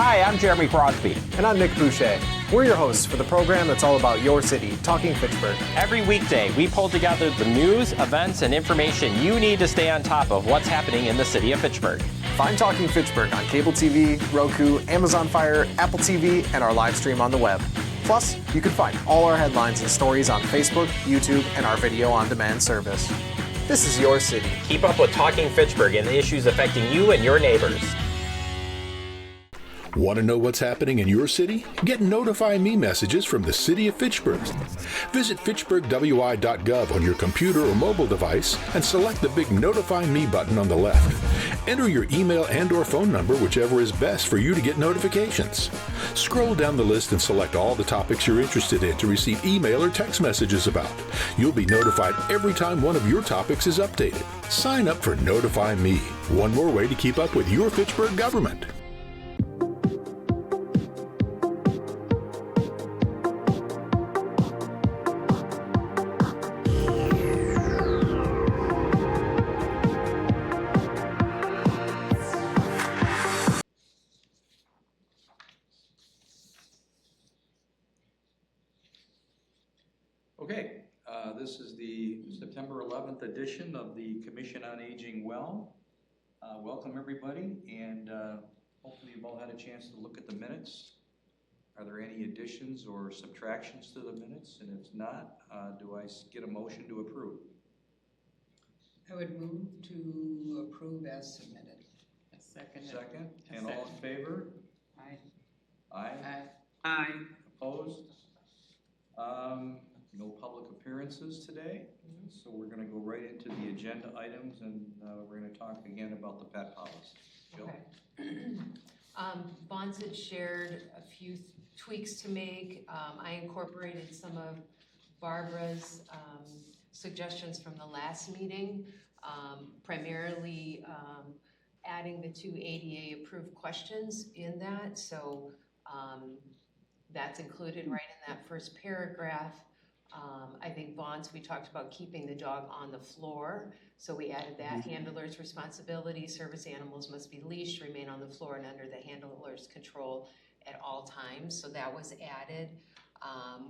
Hi, I'm Jeremy Crosby. And I'm Nick Boucher. We're your hosts for the program that's all about your city, Talking Fitchburg. Every weekday, we pull together the news, events, and information you need to stay on top of what's happening in the city of Fitchburg. Find Talking Fitchburg on cable TV, Roku, Amazon Fire, Apple TV, and our live stream on the web. Plus, you can find all our headlines and stories on Facebook, YouTube, and our video on demand service. This is your city. Keep up with Talking Fitchburg and the issues affecting you and your neighbors. Want to know what's happening in your city? Get Notify Me messages from the City of Fitchburg. Visit fitchburgwi.gov on your computer or mobile device and select the big Notify Me button on the left. Enter your email and/or phone number, whichever is best for you to get notifications. Scroll down the list and select all the topics you're interested in to receive email or text messages about. You'll be notified every time one of your topics is updated. Sign up for Notify Me, one more way to keep up with your Fitchburg government. Okay, this is the September 11th edition of the Commission on Aging Well. Welcome everybody, and hopefully you've all had a chance to look at the minutes. Are there any additions or subtractions to the minutes? And if not, do I get a motion to approve? I would move to approve as submitted. A second. Second, and all in favor? Aye. Aye. Aye. Aye. Opposed? No public appearances today, so we're going to go right into the agenda items, and we're going to talk again about the pet policy. Jill? Okay. Bonds had shared a few tweaks to make. I incorporated some of Barbara's suggestions from the last meeting, primarily adding the 2 ADA approved questions in that. So that's included right in that first paragraph. I think bonds, we talked about keeping the dog on the floor. So we added that. Handler's responsibility, service animals must be leashed, remain on the floor and under the handler's control at all times. So that was added.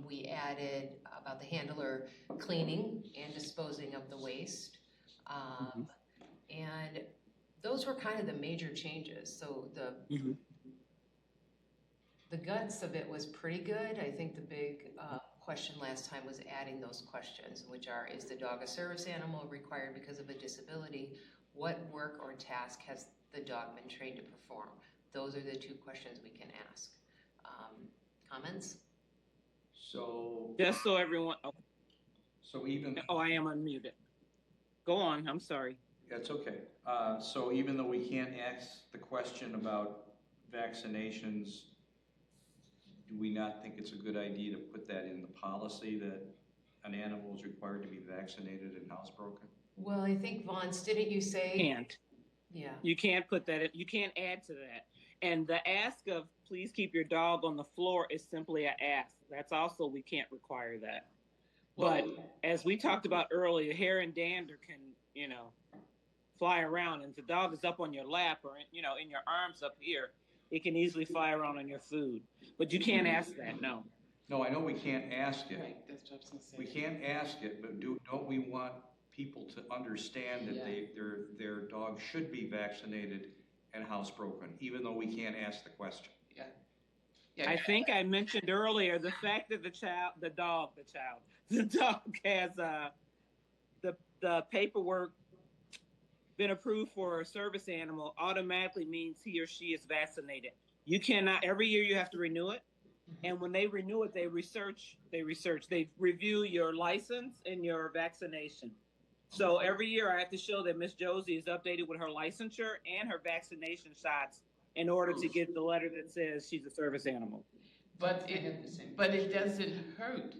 We added about the handler cleaning and disposing of the waste. And those were kind of the major changes. So the guts of it was pretty good. I think the big question last time was adding those questions, which are, is the dog a service animal required because of a disability? What work or task has the dog been trained to perform? Those are the 2 questions we can ask. Comments? So Just so everyone, so even I am unmuted. Go on, I'm sorry. that's okay. So even though we can't ask the question about vaccinations, do we not think it's a good idea to put that in the policy that an animal is required to be vaccinated and housebroken? Well, I think, Vance, didn't you say? Can't. Yeah. You can't put that in, you can't add to that. And the ask of please keep your dog on the floor is simply an ask. That's also, we can't require that. But as we talked about earlier, hair and dander can, fly around, and if the dog is up on your lap or, in your arms up here, it can easily fly around on your food. But you can't ask that, no. No, I know we can't ask it. Right, that's what I was gonna say. We can't ask it, but don't we want people to understand that their dog should be vaccinated and housebroken, even though we can't ask the question? Yeah. I think I mentioned earlier the fact that the dog has the paperwork been approved for a service animal automatically means he or she is vaccinated. You cannot, every year you have to renew it. And when they renew it, they review your license and your vaccination. So every year I have to show that Miss Josie is updated with her licensure and her vaccination shots in order to get the letter that says she's a service animal. But it doesn't hurt,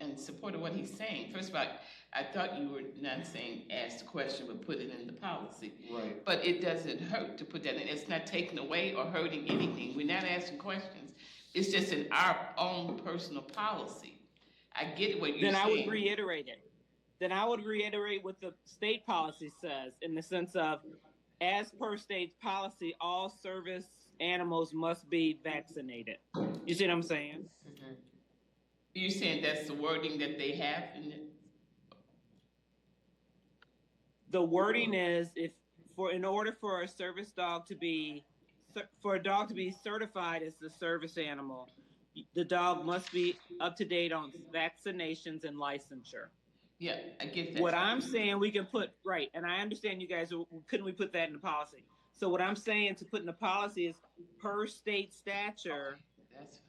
in support of what he's saying. First of all, I thought you were not saying ask the question, but put it in the policy. Right. But it doesn't hurt to put that in. It's not taking away or hurting anything. We're not asking questions. It's just in our own personal policy. I get what you're saying. Then I would reiterate it. Then I would reiterate what the state policy says in the sense of, as per state policy, all service animals must be vaccinated. You see what I'm saying? Mhm. You're saying that's the wording that they have in it? The wording is in order for a service dog to be certified as the service animal, the dog must be up to date on vaccinations and licensure. Yeah, I get that. What I'm saying we can put, right, and I understand you guys, couldn't we put that in the policy? So what I'm saying to put in the policy is per state stature, That's,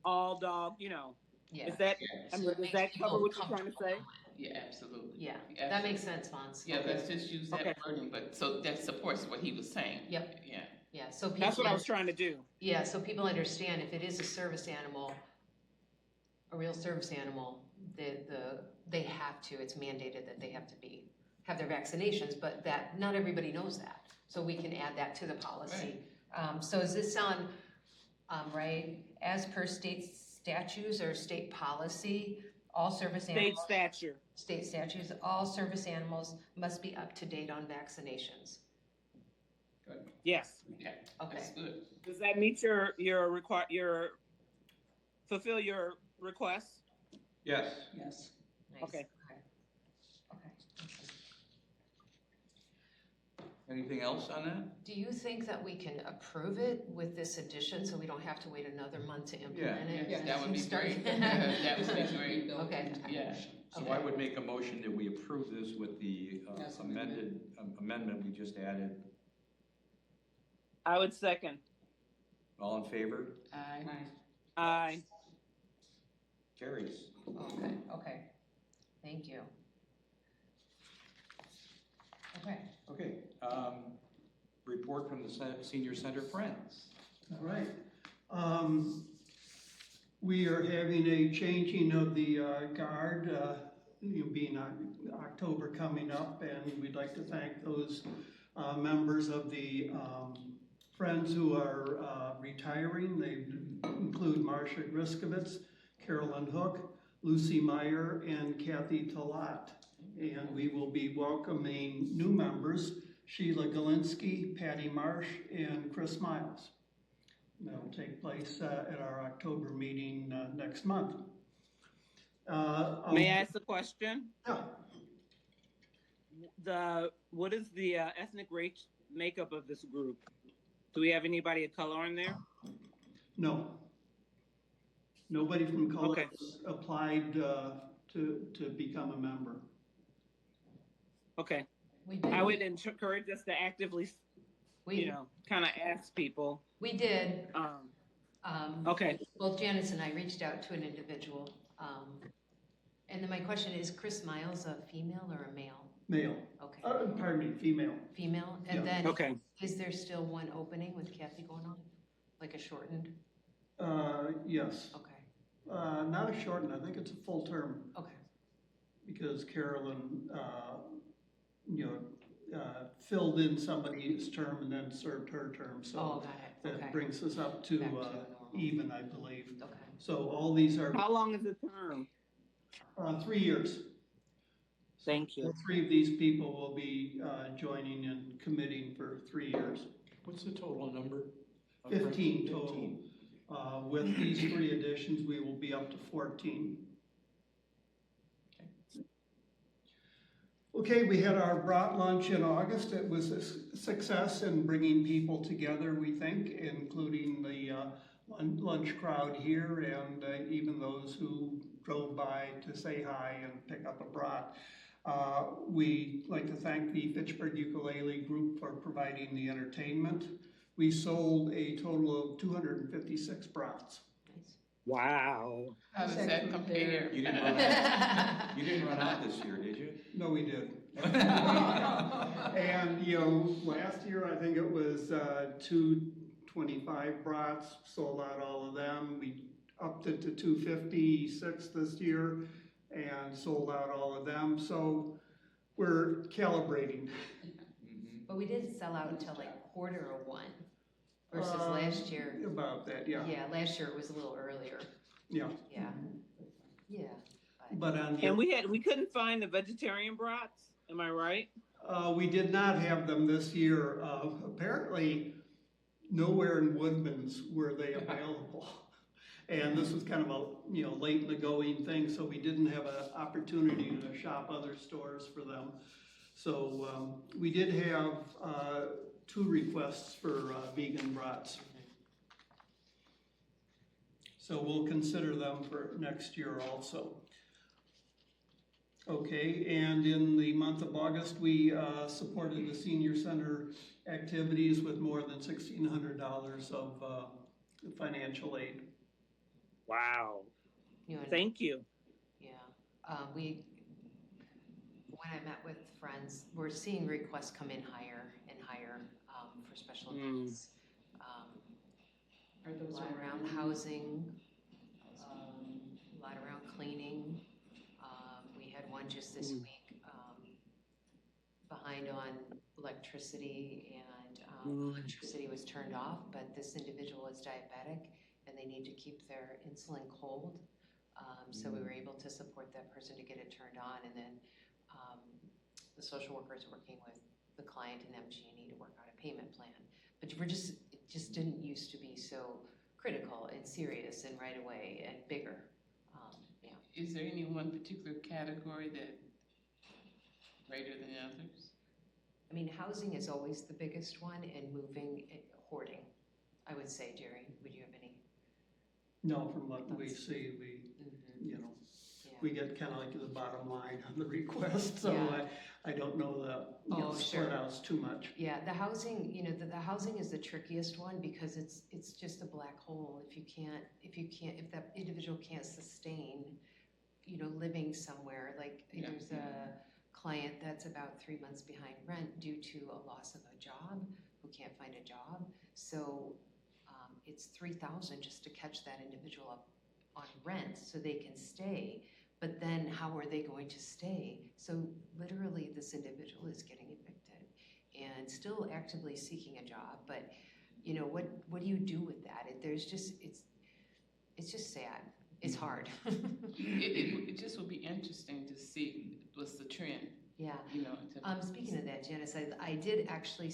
all dog, you know, Yeah. is that, yeah, I mean, does that cover what you're trying to say? yeah, absolutely. Yeah, Absolutely. that makes sense, Vance. Yeah, let's just use that Okay. wording, but so that supports what he was saying. Yep. Yeah. Yeah, so people. That's what I was trying to do. Yeah, so people understand if it is a service animal, a real service animal, they have to, it's mandated that they have to have their vaccinations, but that, not everybody knows that. So we can add that to the policy. So does this sound, right, as per state statutes or state policy, all service animals. State statutes, all service animals must be up to date on vaccinations. Good. Yes. Yeah. Okay. That's good. Does that meet fulfill your request? Yes. Yes. Nice. Okay. Okay. Anything else on that? Do you think that we can approve it with this addition so we don't have to wait another month to implement it? Yes, that would be Start- great. That would be great. Okay. Yeah. So I would make a motion that we approve this with the amendment we just added. I would second. All in favor? Aye. Carries. Okay, thank you. Okay. Okay, report from the Senior Center Friends. All right. We are having a changing of the guard, being October coming up, and we'd like to thank those members of the Friends who are retiring. They include Marcia Griskovitz, Carolyn Hook, Lucy Meyer, and Kathy Talat. And we will be welcoming new members, Sheila Galinsky, Patty Marsh, and Chris Miles. That'll take place at our October meeting next month. May I ask a question? Yeah. What is the ethnic race makeup of this group? Do we have anybody of color in there? No. Nobody from color Okay. has applied to become a member. Okay. We did. I would encourage us to actively, kind of ask people. We did. Okay. Both Janice and I reached out to an individual. And then my question is, Chris Miles a female or a male? Male. Okay. Pardon me, female. Female? And Yeah. then, Okay. is there still one opening with Kathy going on? Like a shortened? Yes. Okay. Not a shortened, I think it's a full term, Okay. because Carolyn, filled in somebody's term and then served her term, Oh, so got it. that Okay. brings us up to Back to normal. even, I believe. Okay. So all these are How long is the term? 3 years. Thank you. So 3 of these people will be joining and committing for 3 years. What's the total number? 15 total. With these 3 additions, we will be up to 14. Okay, we had our brat lunch in August. It was a success in bringing people together, we think, including the lunch crowd here and even those who drove by to say hi and pick up a brat. We like to thank the Fitchburg Ukulele Group for providing the entertainment. We sold a total of 256 brats. Nice. Wow. How does that compare? You didn't run out this year, did you? No, we did. And, last year, I think it was 225 brats, sold out all of them. We upped it to 256 this year and sold out all of them. So we're calibrating. But we didn't sell out until like 1/4 versus last year. About that, yeah. Yeah, last year it was a little earlier. Yeah. Yeah. Yeah. But on And we couldn't find the vegetarian brats. Am I right? we did not have them this year. Apparently, nowhere in Woodman's were they available. And this was kind of a, late in the going thing, so we didn't have an opportunity to shop other stores for them. So we did have 2 requests for vegan brats. So we'll consider them for next year also. Okay, and in the month of August, we supported the senior center activities with more than $1,600 of financial aid. Wow. Thank you. Yeah, when I met with friends, we're seeing requests come in higher and higher for special events. Are those A lot around housing, a lot around cleaning. We had one just this week behind on electricity, and electricity was turned off, but this individual is diabetic and they need to keep their insulin cold. So we were able to support that person to get it turned on, and then the social worker is working with the client and MG&E to work out a payment plan. But it just didn't used to be so critical and serious and right away and bigger. Is there any one particular category that greater than others? I mean, housing is always the biggest one, and moving, hoarding, I would say. Jerry, would you have any? No, from what we see, we get kind of like the bottom line on the request, so I don't know the split outs too much. Yeah, the housing, the housing is the trickiest one because it's just a black hole. If that individual can't sustain, living somewhere, like there's a client that's about 3 months behind rent due to a loss of a job, who can't find a job. So it's $3,000 just to catch that individual up on rent so they can stay. But then how are they going to stay? So literally this individual is getting evicted and still actively seeking a job. But what do you do with that? It's just sad. It's hard. It just would be interesting to see what's the trend. Yeah. Speaking of that, Janice, I did actually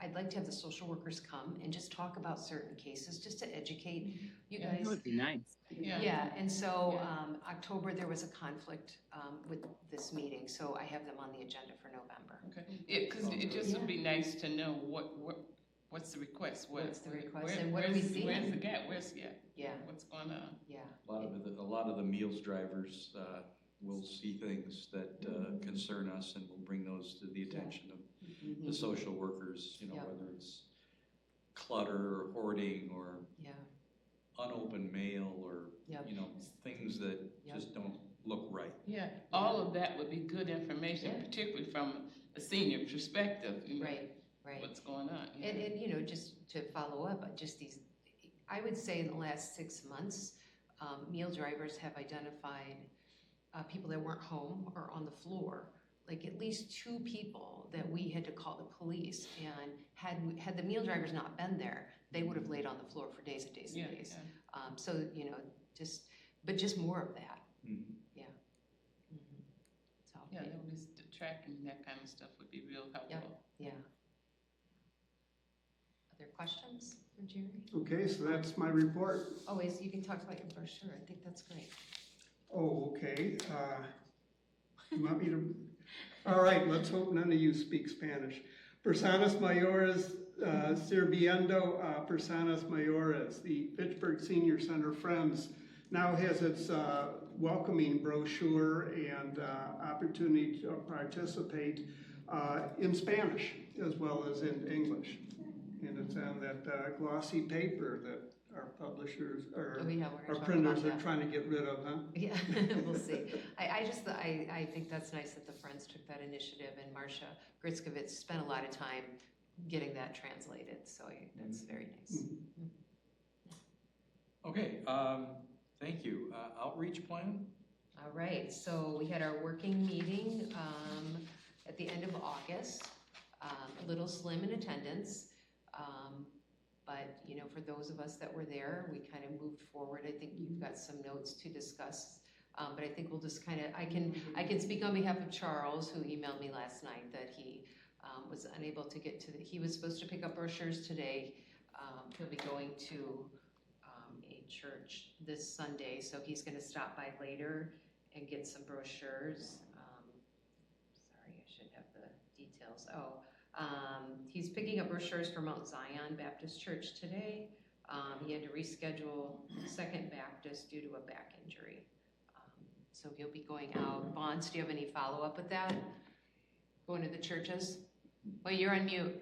I'd like to have the social workers come and just talk about certain cases, just to educate you guys. That would be nice. Yeah, and so October there was a conflict with this meeting, so I have them on the agenda for November. Okay, because it just would be nice to know what's the request. What's the request, and what are we seeing? Where's the gap? Yeah. What's going on? Yeah. A lot of the meals drivers will see things that concern us, and we'll bring those to the attention of the social workers, whether it's clutter or hoarding or unopened mail or, things that just don't look right. Yeah, all of that would be good information, particularly from a senior perspective. Right. What's going on. And just to follow up, I would say in the last 6 months, meal drivers have identified people that weren't home or on the floor, like at least 2 people that we had to call the police, and had the meal drivers not been there, they would have laid on the floor for days and days and days. So, just more of that. Yeah. So, that would be tracking that kind of stuff would be real helpful. Yeah. Other questions for Jerry? Okay, so that's my report. Oh, you can talk about your brochure. I think that's great. Oh, okay. You want me to? All right, let's hope none of you speak Spanish. Personas mayores sirviendo a personas mayores. The Fitchburg Senior Center Friends now has its welcoming brochure and opportunity to participate in Spanish as well as in English. And it's on that glossy paper that our publishers or our printers are trying to get rid of, huh? Yeah, we'll see. I think that's nice that the Friends took that initiative, and Marcia Gritzkovitz spent a lot of time getting that translated, so that's very nice. Okay, thank you. Outreach plan? All right, so we had our working meeting at the end of August, a little slim in attendance. But, for those of us that were there, we kind of moved forward. I think you've got some notes to discuss, but I think we'll just kind of, I can speak on behalf of Charles, who emailed me last night that he was unable to get he was supposed to pick up brochures today, He'll be going to a church this Sunday, so he's gonna stop by later and get some brochures. Sorry, I should have the details. He's picking up brochures for Mount Zion Baptist Church today. He had to reschedule Second Baptist due to a back injury. So he'll be going out. Bonds, do you have any follow-up with that? Going to the churches? Well, you're on mute.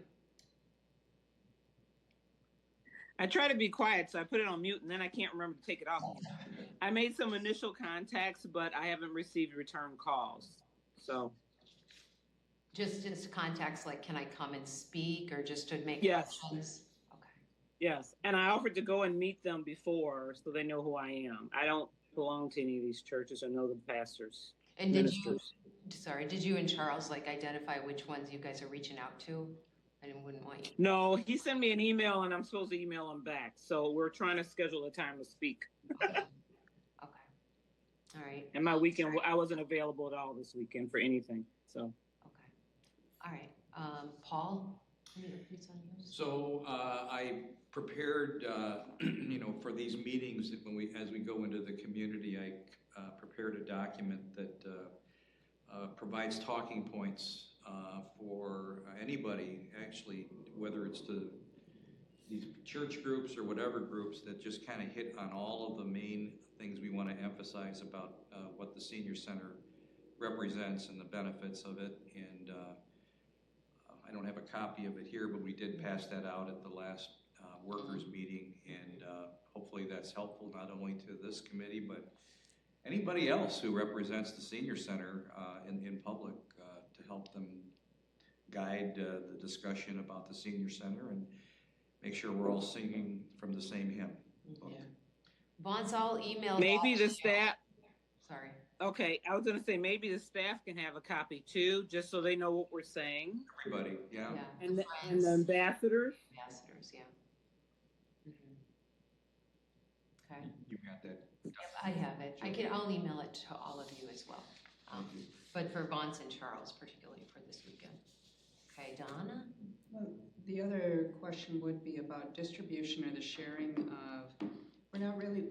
I try to be quiet, so I put it on mute, and then I can't remember to take it off. I made some initial contacts, but I haven't received return calls. So Just contacts like, can I come and speak, or just to make Yes. questions? Okay. yes, and I offered to go and meet them before, so they know who I am. I don't belong to any of these churches or know the pastors. And ministers. did you and Charles like identify which ones you guys are reaching out to? I wouldn't want you. No, he sent me an email, and I'm supposed to email him back. So we're trying to schedule a time to speak. Okay. All right. And my weekend, I wasn't available at all this weekend for anything. So. Okay. All right. Paul, any updates on yours? So I prepared, for these meetings, as we go into the community, I prepared a document that provides talking points for anybody, actually, whether it's to these church groups or whatever groups, that just kind of hit on all of the main things we want to emphasize about what the senior center represents and the benefits of it. And I don't have a copy of it here, but we did pass that out at the last workers meeting, and hopefully that's helpful not only to this committee, but anybody else who represents the senior center in public, to help them guide the discussion about the senior center and make sure we're all singing from the same hymn. Yeah. Bonds, I'll email. Maybe the staff. Sorry. Okay, I was going to say maybe the staff can have a copy too, just so they know what we're saying. Everybody, yeah. And the ambassadors. Ambassadors, yeah. Okay. You got that? Yep, I have it. I'll email it to all of you as well. But for Bonds and Charles, particularly for this weekend. Okay, Donna? Well, the other question would be about distribution or the sharing of, we're not really,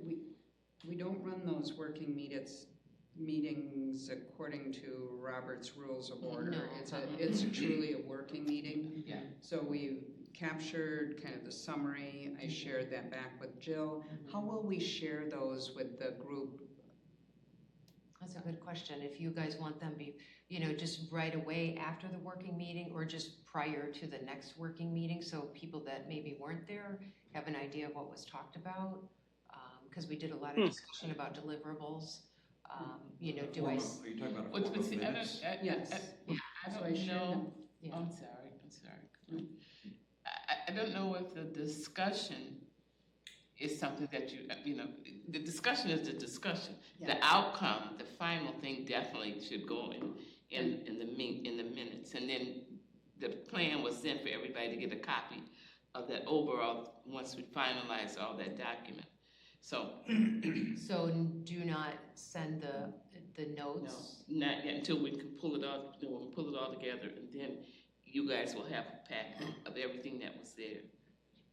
we don't run those working meetings according to Robert's Rules of Order. No. It's truly a working meeting. Yeah. So we captured kind of the summary. I shared that back with Jill. How will we share those with the group? That's a good question. If you guys want them just right away after the working meeting, or just prior to the next working meeting, so people that maybe weren't there have an idea of what was talked about. Because we did a lot of discussion about deliverables. Are you talking about a form of minutes? Yes. I So don't share know. them. Yeah. I'm sorry. I don't know if the discussion is something that the discussion is the discussion. Yeah. The outcome, the final thing, definitely should go in the minutes. And then the plan was then for everybody to get a copy of that overall once we finalize all that document. So do not send the notes. no, not yet until we can pull it all. We'll pull it all together, and then you guys will have a packet of everything that was there.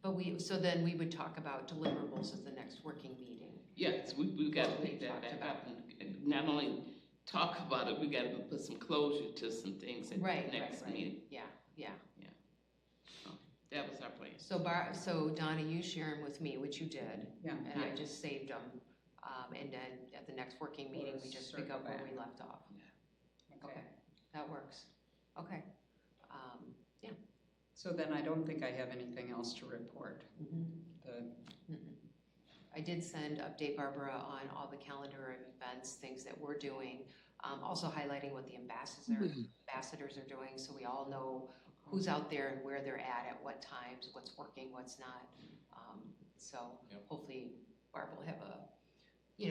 But then we would talk about deliverables at the next working meeting. Yes, we've got to What we pick that talked back up and not only talk about it, we got to put some closure to some things in the next meeting. Yeah. So that was our plan. So Donna, you share them with me, which you did. Yeah. And I just saved them. And then at the next working meeting, we just pick up where we left off. Okay, that works. Okay. Yeah. So then I don't think I have anything else to report. I did update Barbara on all the calendar of events, things that we're doing, also highlighting what the ambassadors are doing, so we all know who's out there and where they're at what times, what's working, what's not. Hopefully Barb will have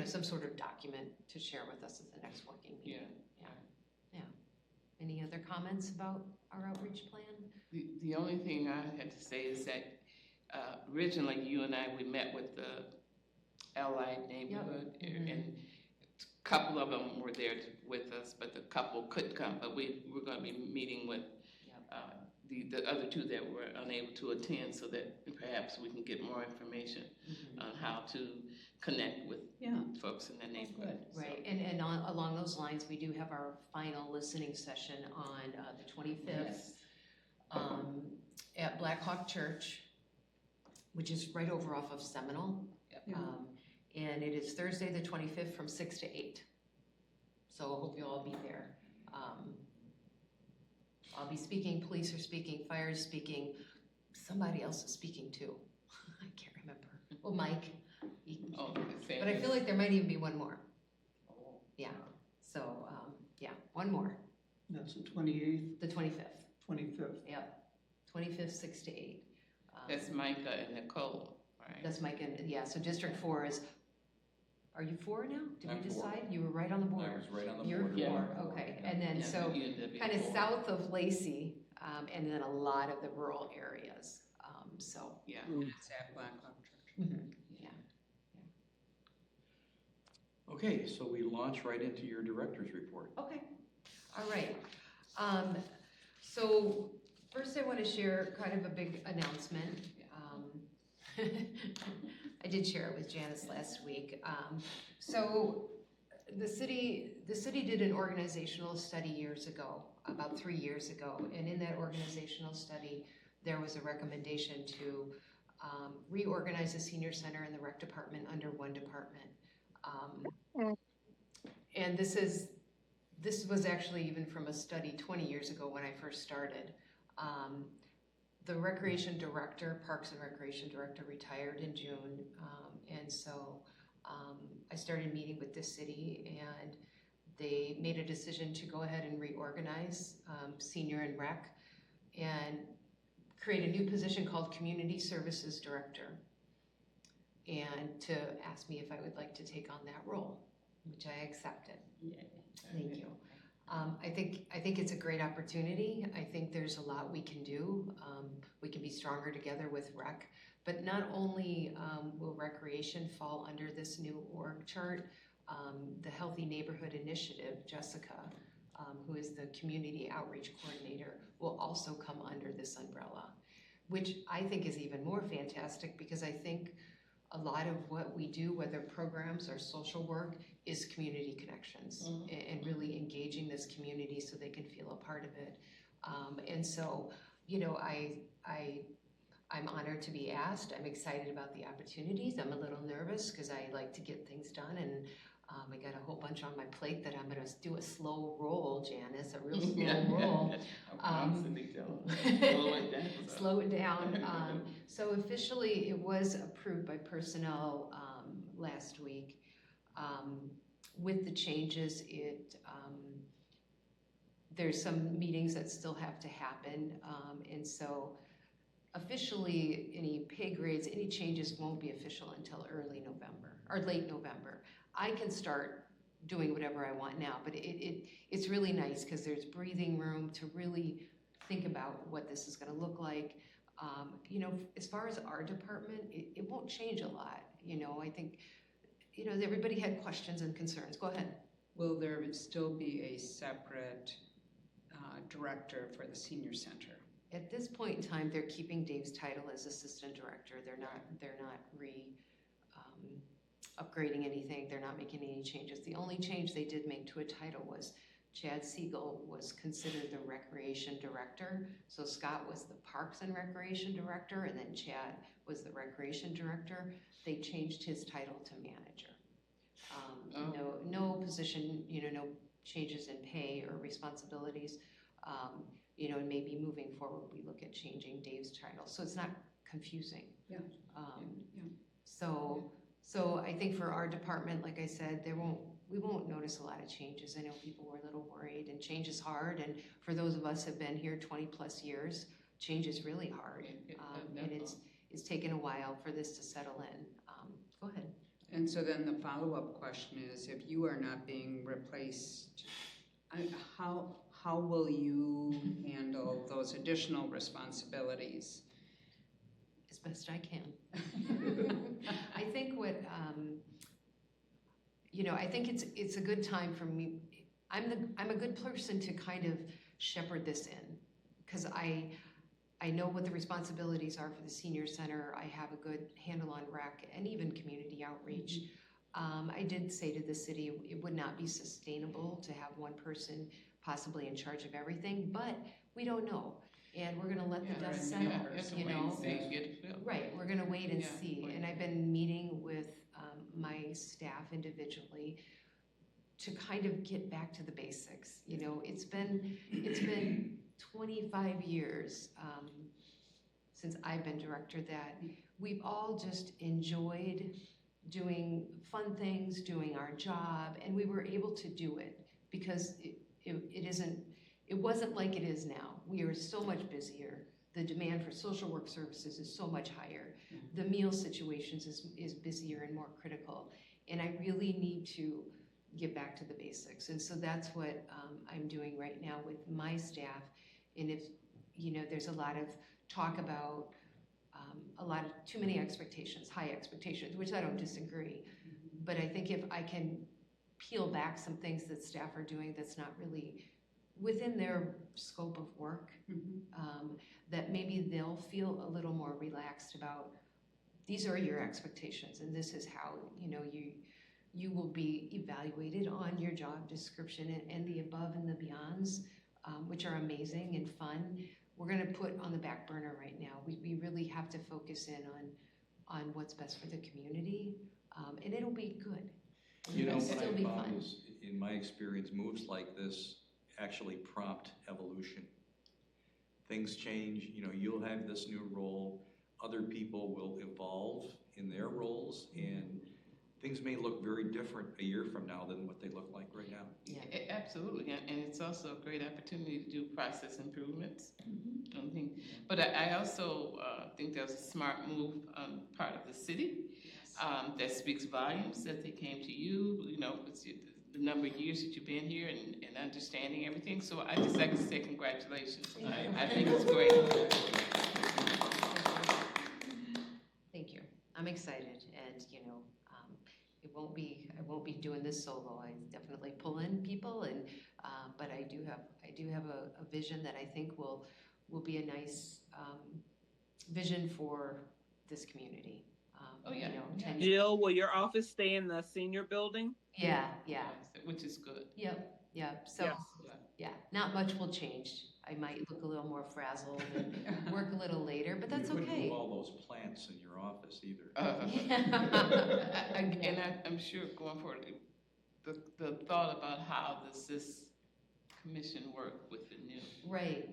some sort of document to share with us at the next working meeting. Yeah. Any other comments about our outreach plan? The only thing I had to say is that originally you and I, we met with the Allied neighborhood, and a couple of them were there with us, but the couple couldn't come. But we were going to be meeting with the other two that were unable to attend, so that perhaps we can get more information on how to connect with folks in the neighborhood. Right, and along those lines, we do have our final listening session on the 25th at Black Hawk Church, which is right over off of Seminole. And it is Thursday the 25th from 6 to 8. So I hope you'll all be there. I'll be speaking, police are speaking, fire is speaking, somebody else is speaking too. I can't remember. Well, Mike. But I feel like there might even be one more. Yeah, so, one more. That's the 28th, The 25th. 25th. Yep, 25th, 6 to 8. That's Micah and Nicole, right? That's Mike and, so District 4 is, are you 4 now? Did I'm we 4. decide? You were right on the board. I was right on the You're board. 4, okay. And then, so, kind of south of Lacey, and then a lot of the rural areas, so. Yeah. It's at Black Hawk Church. Yeah. Okay, so we launch right into your director's report. Okay, all right. So first I want to share kind of a big announcement. I did share it with Janice last week. So the city did an organizational study years ago, about 3 years ago, and in that organizational study, there was a recommendation to reorganize the senior center and the rec department under one department. And this was actually even from a study 20 years ago when I first started. The recreation director, Parks and Recreation Director, retired in June, and so I started meeting with the city, and they made a decision to go ahead and reorganize senior and rec and create a new position called Community Services Director, and to ask me if I would like to take on that role, which I accepted. Thank you. I think it's a great opportunity. I think there's a lot we can do. We can be stronger together with rec, but not only will recreation fall under this new org chart, the Healthy Neighborhood Initiative, Jessica, who is the Community Outreach Coordinator, will also come under this umbrella, which I think is even more fantastic because I think a lot of what we do, whether programs or social work, is community connections and really engaging this community so they can feel a part of it. And so, I'm honored to be asked. I'm excited about the opportunities. I'm a little nervous because I like to get things done, and I got a whole bunch on my plate that I'm gonna do a slow roll, Janice, a real slow roll. Slow it down. So officially, it was approved by personnel last week. With the changes, there's some meetings that still have to happen, and so officially, any pay grades, any changes won't be official until early November, or late November. I can start doing whatever I want now, but it's really nice because there's breathing room to really think about what this is gonna look like. As far as our department, it won't change a lot. I think, everybody had questions and concerns. Go ahead. Will there still be a separate director for the senior center? At this point in time, they're keeping Dave's title as assistant director. They're not upgrading anything. They're not making any changes. The only change they did make to a title was Chad Siegel was considered the recreation director. So Scott was the Parks and Recreation Director, and then Chad was the recreation director. They changed his title to manager. No position, no changes in pay or responsibilities. And maybe moving forward, we look at changing Dave's title, so it's not confusing. Yeah. So I think for our department, like I said, we won't notice a lot of changes. I know people were a little worried, and change is hard, and for those of us who have been here 20 plus years, change is really hard, and it's taken a while for this to settle in. Go ahead. And so then the follow-up question is, if you are not being replaced, how will you handle those additional responsibilities? As best I can. I think I think it's a good time for me. I'm a good person to kind of shepherd this in, because I know what the responsibilities are for the senior center. I have a good handle on rec and even community outreach. I did say to the city it would not be sustainable to have one person possibly in charge of everything, but we don't know. And we're gonna let the dust settle, you know? Right, we're gonna wait and see. And I've been meeting with my staff individually to kind of get back to the basics. You know, it's been 25 years since I've been director that we've all just enjoyed doing fun things, doing our job, and we were able to do it because it wasn't like it is now. We are so much busier. The demand for social work services is so much higher. The meal situations is busier and more critical. And I really need to get back to the basics. And so that's what I'm doing right now with my staff. And if, you know, there's a lot of talk about too many expectations, high expectations, which I don't disagree. But I think if I can peel back some things that staff are doing that's not really within their scope of work, that maybe they'll feel a little more relaxed about, these are your expectations and this is how, you know, you will be evaluated on your job description and the above and the beyonds, which are amazing and fun. We're gonna put on the back burner right now. We really have to focus in on what's best for the community, and it'll be good. You know, It'll what still I be found fun. is, in my experience, moves like this actually prompt evolution. Things change, you know, you'll have this new role, other people will evolve in their roles, and things may look very different a year from now than what they look like right now. Yeah. Absolutely, and it's also a great opportunity to do process improvements. But I also think that was a smart move on part of the city. That speaks volumes that they came to you, you know, it's the number of years that you've been here and understanding everything. So I just like to say congratulations. I think it's great. Thank you. I'm excited, and you know, I won't be doing this solo. I definitely pull in people, and but I do have a vision that I think will be a nice vision for this community. You know, Jill, will your office stay in the senior building? Yeah. Which is good. Yep. So, yeah, not much will change. I might look a little more frazzled and work a little later, but that's You couldn't okay. move all those plants in your office either. And I'm sure going forward, the thought about how does this commission work with the new. Right.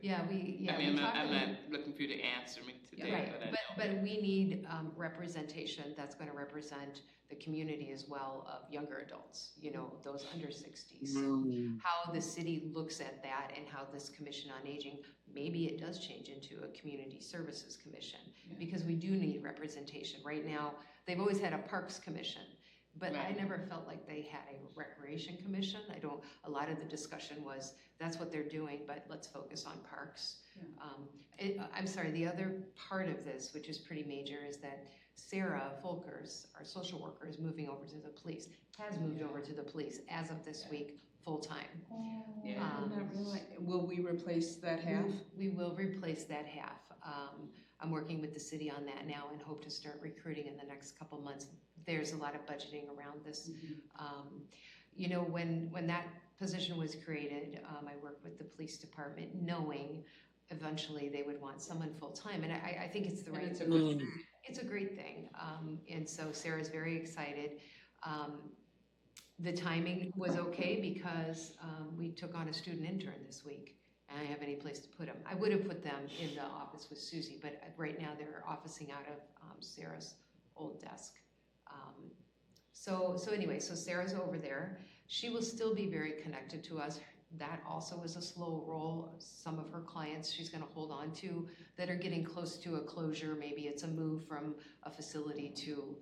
I mean, I'm not looking for you to answer me today, right. But we need representation that's going to represent the community as well of younger adults, you know, those under 60s. So how the city looks at that and how this Commission on Aging, maybe it does change into a Community Services Commission, because we do need representation. Right now, they've always had a Parks Commission, but I never felt like they had a Recreation Commission. A lot of the discussion was, that's what they're doing, but let's focus on parks. I'm sorry, the other part of this, which is pretty major, is that Sarah Folkers, our social worker, is moving over to the police, has moved over to the police as of this week, full-time. Will we replace that half? We will replace that half. I'm working with the city on that now and hope to start recruiting in the next couple months. There's a lot of budgeting around this. You know, when that position was created, I worked with the police department knowing eventually they would want someone full-time, and I think it's the right thing. It's a great thing, and so Sarah's very excited. The timing was okay because we took on a student intern this week, and I didn't have any place to put them. I would have put them in the office with Susie, but right now they're officing out of Sarah's old desk. So anyway, so Sarah's over there. She will still be very connected to us. That also is a slow roll. Some of her clients she's going to hold on to that are getting close to a closure. Maybe it's a move from a facility to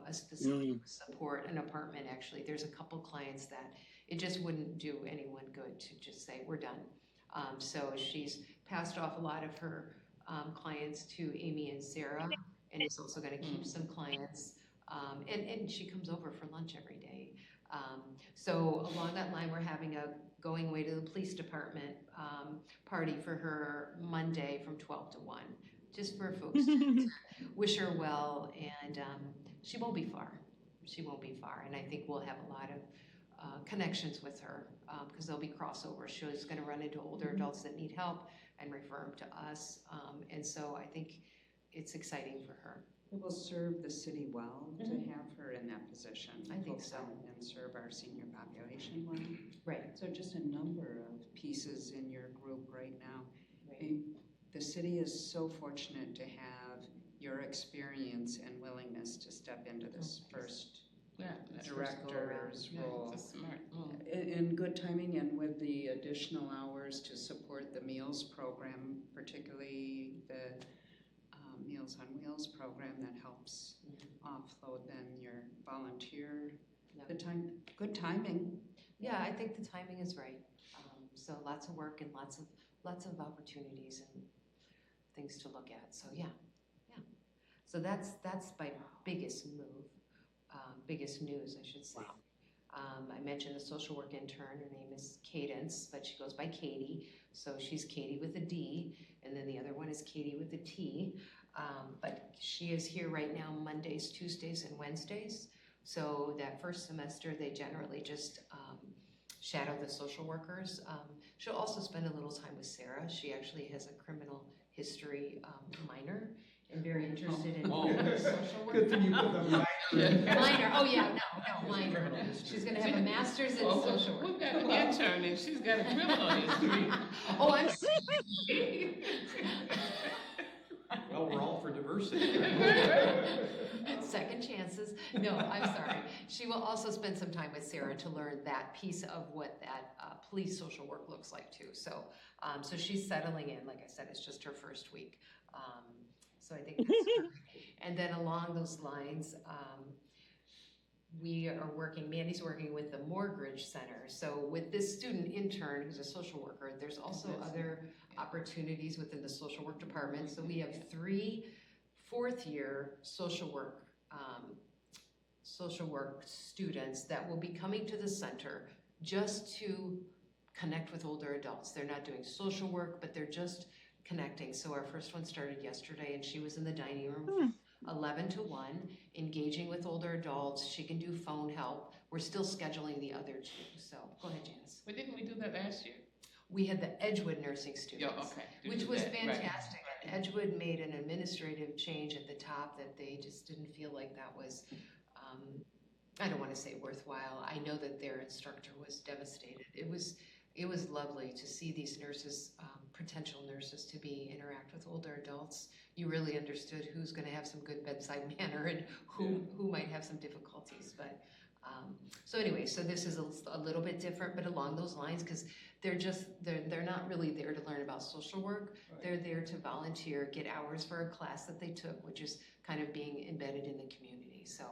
a facility support, an apartment actually. There's a couple clients that it just wouldn't do anyone good to just say, we're done. So she's passed off a lot of her clients to Amy and Sarah, and is also going to keep some clients. And she comes over for lunch every day. So along that line, we're having a going away to the police department party for her Monday from 12 to 1, just for folks to wish her well, and she won't be far. She won't be far, and I think we'll have a lot of connections with her because there'll be crossover. She's going to run into older adults that need help and refer them to us, and so I think it's exciting for her. It will serve the city well to have her in that position. I think so. And serve our senior population well. Right. So just a number of pieces in your group right now. Right. The city is so fortunate to have your experience and willingness to step into this first director's role. It's a smart move. In good timing and with the additional hours to support the meals program, particularly the Meals on Wheels program that helps offload then your volunteer. Good timing. Yeah, I think the timing is right. So lots of work and lots of opportunities and things to look at. So yeah. So that's my biggest move, biggest news, I should say. I mentioned the social work intern. Her name is Cadence, but she goes by Katie. So she's Katie with a D, and then the other one is Katie with a T. But she is here right now Mondays, Tuesdays, and Wednesdays. So that first semester, they generally just shadow the social workers. She'll also spend a little time with Sarah. She actually has a criminal history minor and very interested in social work. Good thing you put the minor in. Minor, oh yeah, no, minor. She's gonna have a master's in social work. We've got an intern and she's got a criminal history. Oh, I'm sorry. Well, we're all for diversity. Second chances. No, I'm sorry. She will also spend some time with Sarah to learn that piece of what that police social work looks like too. So, so she's settling in. Like I said, it's just her first week. So I think that's great. And then along those lines, we are working, Mandy's working with the Mortgage Center. So with this student intern who's a social worker, there's also other opportunities within the social work department. So we have 3 fourth-year social work students that will be coming to the center just to connect with older adults. They're not doing social work, but they're just connecting. So our first one started yesterday, and she was in the dining room 11 to 1, engaging with older adults. She can do phone help. We're still scheduling the other 2. So go ahead, Janice. But didn't we do that last year? We had the Edgewood nursing students, which was fantastic. Right. And Edgewood made an administrative change at the top that they just didn't feel like that was, I don't want to say worthwhile. I know that their instructor was devastated. It was lovely to see these nurses, potential nurses, to interact with older adults. You really understood who's going to have some good bedside manner and who might have some difficulties. But so anyway, so this is a little bit different, but along those lines, because they're not really there to learn about social work. Right. They're there to volunteer, get hours for a class that they took, which is kind of being embedded in the community. So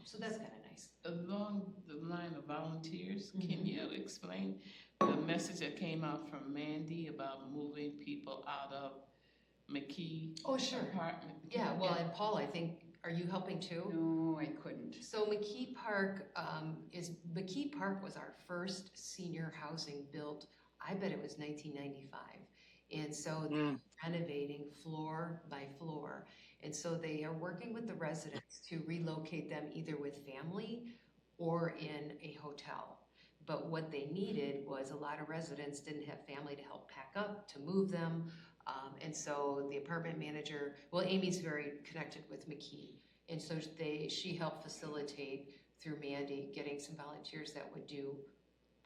so that's kind of nice. Along the line of volunteers, can you explain the message that came out from Mandy about moving people out of McKee apartment? Yeah, well, and Paul, I think, are you helping too? No, I couldn't. So McKee Park was our first senior housing built, I bet it was 1995. And so they're renovating floor by floor. And so they are working with the residents to relocate them either with family or in a hotel. But what they needed was a lot of residents didn't have family to help pack up, to move them. And so the apartment manager, well, Amy's very connected with McKee. And so she helped facilitate through Mandy getting some volunteers that would do,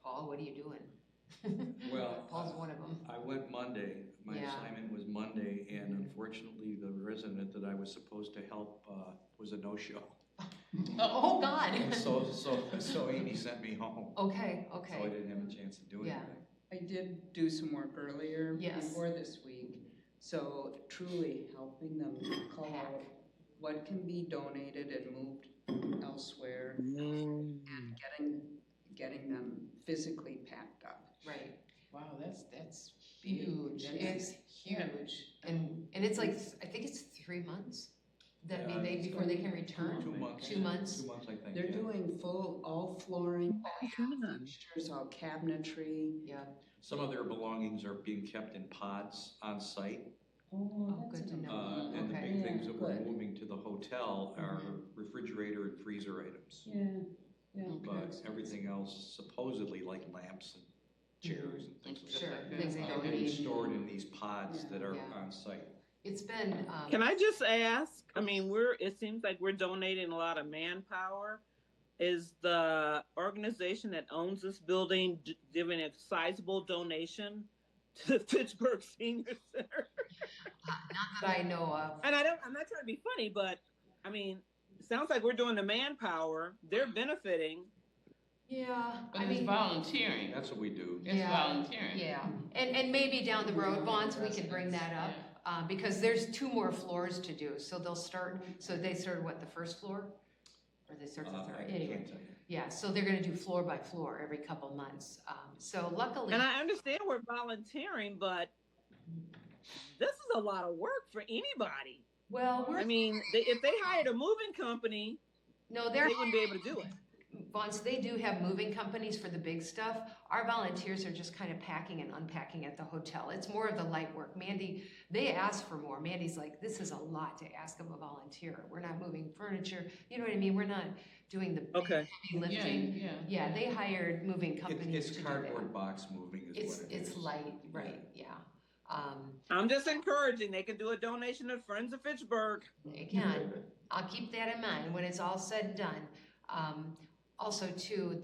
Paul, what are you doing? Well, Paul's one of them. I went Monday. My assignment was Monday, and unfortunately, the resident that I was supposed to help was a no-show. Oh, God. And so Amy sent me home. Okay. So I didn't have a chance to do anything. I did do some work earlier before this week. So truly helping them call out what can be donated and moved elsewhere, and getting them physically packed up. Right. Wow, that's huge. It's huge. And it's like, I think it's 3 months. That Yeah, mean it's before they can return? 2 months. 2 months? 2 months, I think. They're yeah. doing all flooring, fixtures, all cabinetry. Yeah. Some of their belongings are being kept in pods on site. Oh, good to know. And the Okay. big things that we're good. moving to the hotel are refrigerator and freezer items. Yeah. But everything else supposedly like lamps and chairs and things like Sure, that. things they are don't being need. stored in these pods that are Yeah. on site. It's been, Can I just ask? I mean, it seems like we're donating a lot of manpower. Is the organization that owns this building giving a sizable donation to the Fitchburg Senior Center? not that I know of. And I'm not trying to be funny, but I mean, it sounds like we're doing the manpower. They're benefiting. Yeah, But I it's mean, volunteering. That's what we do. It's yeah, volunteering. yeah, and maybe down the road, Vons, we can bring that up, because there's 2 more floors to do, so they started what, the first floor? Or they started the I third, can't anyway, tell you. yeah, so they're gonna do floor by floor every couple months, so luckily. And I understand we're volunteering, but this is a lot of work for anybody. Well, I mean, if they hired a moving company, no, they wouldn't be able to do it. Vons, they do have moving companies for the big stuff. Our volunteers are just kind of packing and unpacking at the hotel. It's more of the light work. Mandy, they ask for more. Mandy's like, this is a lot to ask of a volunteer. We're not moving furniture. You know what I mean? We're not doing the big heavy lifting. Yeah, they hired moving companies It's to cardboard do that. box moving is what it is. It's light, right, yeah. I'm just encouraging. They can do a donation to Friends of Fitchburg. They can. I'll keep that in mind when it's all said and done. Also, too,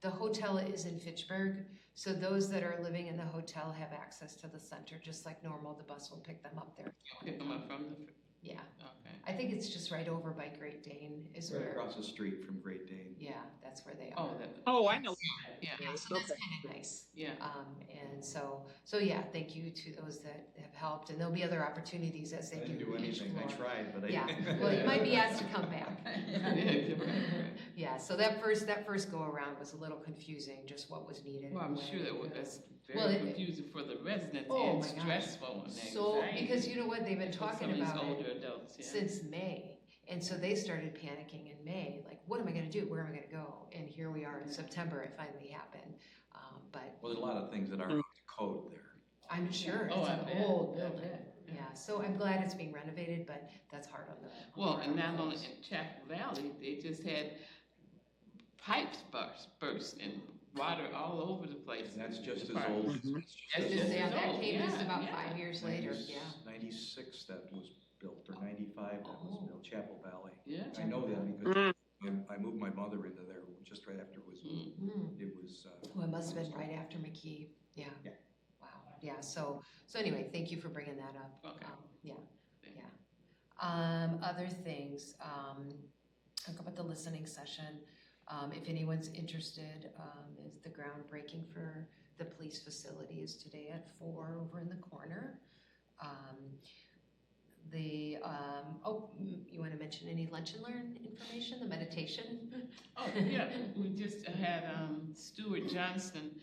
the hotel is in Fitchburg, so those that are living in the hotel have access to the center, just like normal. The bus will pick them up there. Pick them up from the. Yeah. Okay. I think it's just right over by Great Dane is Right where. across the street from Great Dane. Yeah, that's where they are. I know. Yeah. Yeah, so that's kind of nice. Yeah. And so yeah, thank you to those that have helped, and there'll be other opportunities as they I didn't do do each anything. I floor. tried, but I. Yeah, well, you might be asked to come back. Yeah, so that first go around was a little confusing, just what was needed. Well, I'm sure that's Well, very confusing for the residents Oh and my gosh. stressful. And So, anxiety because you know what, they've been for talking some of these about older it adults, since May. And so they started panicking in May, like, what am I gonna do? Where am I gonna go? And here we are in September, it finally happened. But Well, there's a lot of things that are up to code there. I'm sure Oh, it's I an bet. old I building. bet. Yeah, so I'm glad it's being renovated, but that's hard on the. Well, and ground not only folks. in Chapel Valley, they just had pipes burst and water all over the place. And that's just as Right. old. That's just Yeah, as that old. came just Yeah, about yeah. 5 years later, yeah. 96 that was built, or 95 that was built, Chapel Valley. Yeah. I know that because I moved my mother into there just right after it was, Mm. it was. Well, it must have been right after McKee, yeah. Yeah. Wow, yeah, so anyway, thank you for bringing that up. Okay. Yeah. Other things, talk about the listening session. If anyone's interested, is the groundbreaking for the police facility is today at 4 over in the corner. You want to mention any lunch and learn information, the meditation? Oh, yeah, we just had Stuart Johnston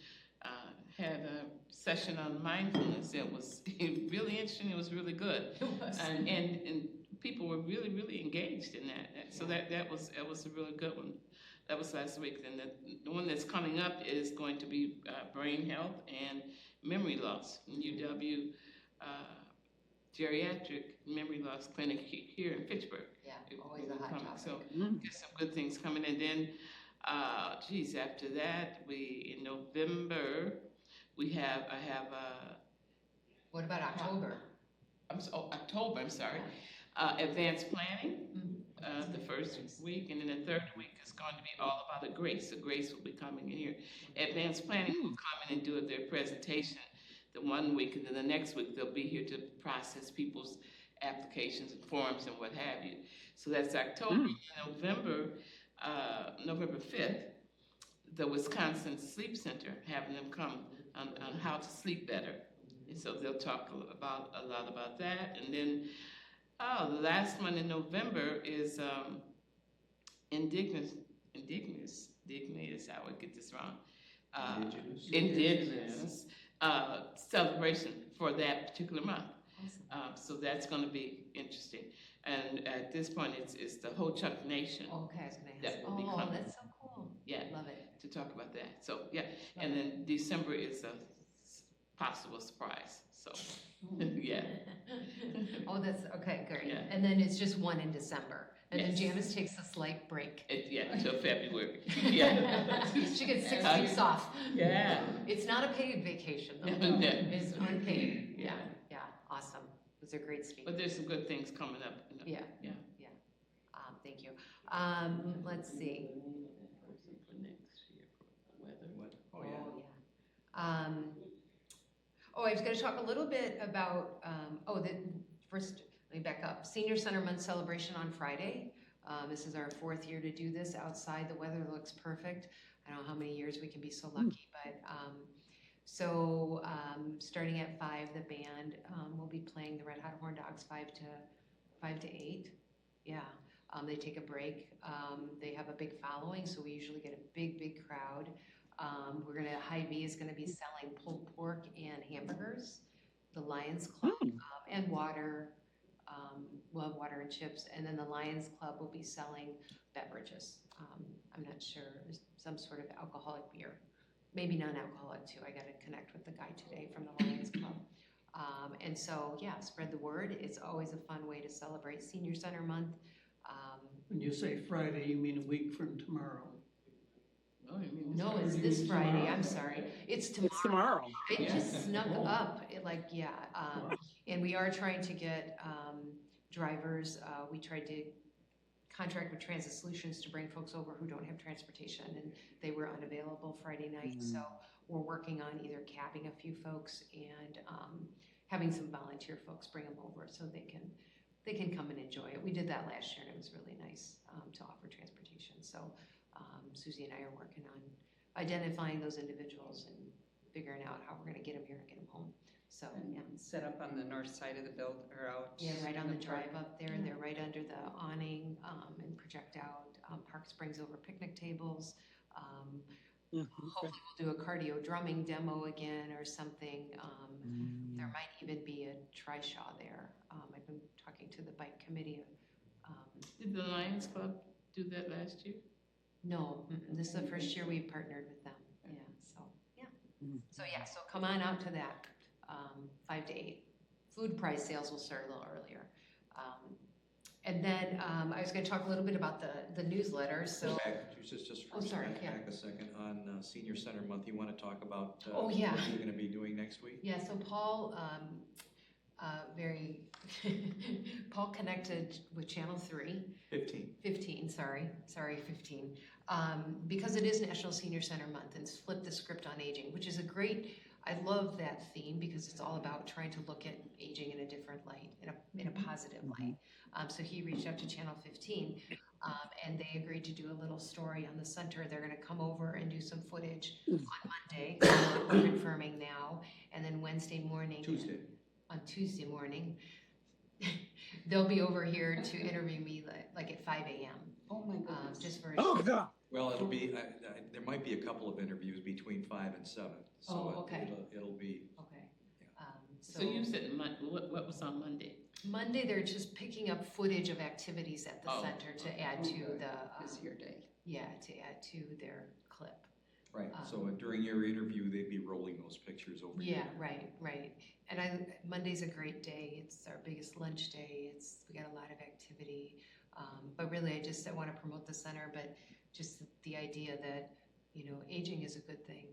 had a session on mindfulness. It was really interesting. It was really good. It was. And people were really, really engaged in that. So that was a really good one. That was last week. And the one that's coming up is going to be brain health and memory loss. UW Geriatric Memory Loss Clinic here in Fitchburg. Yeah, always a hot topic. So get some good things coming. And then, after that, in November, I have What about October? October, I'm sorry. Advanced planning, the first week, and then the third week is going to be all about the Grace. So Grace will be coming in here. Advanced planning will come in and do their presentation the one week, and then the next week they'll be here to process people's applications and forms and what have you. So that's October. November 5th, the Wisconsin Sleep Center, having them come on how to sleep better. And so they'll talk a lot about that. And then the last one in November is indigenous, I would get this wrong. Indigenous celebration for that particular month. So that's going to be interesting. And at this point, it's the Ho Chunk Nation. Oh, okay, I was gonna ask. That will be Oh, coming. that's so cool. Yeah, Love it. to talk about that. So, yeah, and then December is a possible surprise, so, yeah. Oh, that's, okay, great. Yeah. And then it's just one in December. And then Yes. Janice takes a slight break. Yeah, until February, yeah. She gets 6 weeks off. Yeah. It's not a paid vacation though. No. It's unpaid. Yeah. Yeah, awesome. Those are great speakers. But there's some good things coming up. Yeah. Yeah. Thank you. Let's see. For next year, for weather. What? Oh, Oh, yeah. yeah. I was gonna talk a little bit about, first, let me back up. Senior Center Month celebration on Friday. This is our 4th year to do this outside. The weather looks perfect. I don't know how many years we can be so lucky, but, starting at 5, the band, will be playing the Red Hot Horn Dogs 5 to 8. Yeah. They take a break. They have a big following, so we usually get a big crowd. Hy-Vee is gonna be selling pulled pork and hamburgers. The Lions Club, and water. We'll have water and chips, and then the Lions Club will be selling beverages. I'm not sure, some sort of alcoholic beer, maybe non-alcoholic too. I gotta connect with the guy today from the Lions Club. And so, yeah, spread the word. It's always a fun way to celebrate Senior Center Month. When you say Friday, you mean a week from tomorrow? Oh, you mean No, it's this Friday, I'm sorry. It's tomorrow. It's tomorrow. It just snuck up, and we are trying to get drivers. We tried to contract with Transit Solutions to bring folks over who don't have transportation, and they were unavailable Friday night. So we're working on either cabbing a few folks and having some volunteer folks bring them over so they can come and enjoy it. We did that last year, and it was really nice to offer transportation. So Susie and I are working on identifying those individuals and figuring out how we're gonna get them here and get them home. So, yeah. Set up on the north side of the build, or out? Yeah, right on the park. drive up there. They're right under the awning and project out. Parks brings over picnic tables. Hopefully we'll do a cardio drumming demo again or something. There might even be a trishaw there. I've been talking to the bike committee. Did the Lions Club do that last year? No, this is the first year we've partnered with them. So come on out to that, 5 to 8. Food price sales will start a little earlier. And then I was gonna talk a little bit about the newsletter, so. Back a second on Senior Center Month. You want to talk about Oh, yeah. what you're going to be doing next week? Yeah, so Paul, Paul connected with Channel 3. 15, sorry, 15. Because it is National Senior Center Month, and it's Flip the Script on Aging, which is I love that theme because it's all about trying to look at aging in a different light, in a positive light. So he reached out to Channel 15, and they agreed to do a little story on the center. They're gonna come over and do some footage on Monday, we're confirming now, and then on Tuesday morning, they'll be over here to interview me like at 5 a.m. Oh, my goodness. Just for God. Well, it'll be, there might be a couple of interviews between 5 and 7. So Oh, okay. It'll be. Okay. So you said, what was on Monday? Monday, they're just picking up footage of activities at the Oh, center to add to This year day. to add to their clip. Right, so during your interview, they'd be rolling those pictures over. Yeah, right. And Monday's a great day. It's our biggest lunch day. We got a lot of activity. But really, I want to promote the center, but just the idea that, aging is a good thing.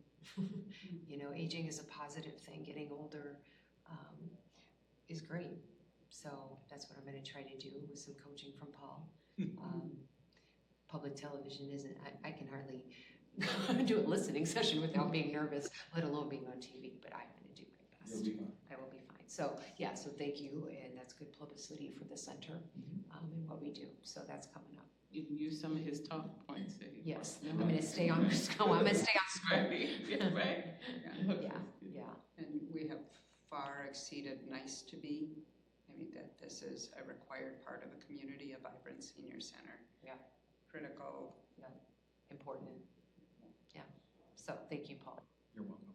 Aging is a positive thing. Getting older is great. So that's what I'm going to try to do with some coaching from Paul. Public television isn't, I can hardly do a listening session without being nervous, let alone being on TV, but I'm going to do my best. You'll be fine. I will be fine. So thank you, and that's good publicity for the center and what we do. So that's coming up. You can use some of his talk points. Yes, I'm going to stay on script. Right. Yeah. And we have far exceeded nice to be. I mean, that this is a required part of a community, a vibrant senior center. Yeah. Critical. Yeah. Important. Yeah. So thank you, Paul. You're welcome.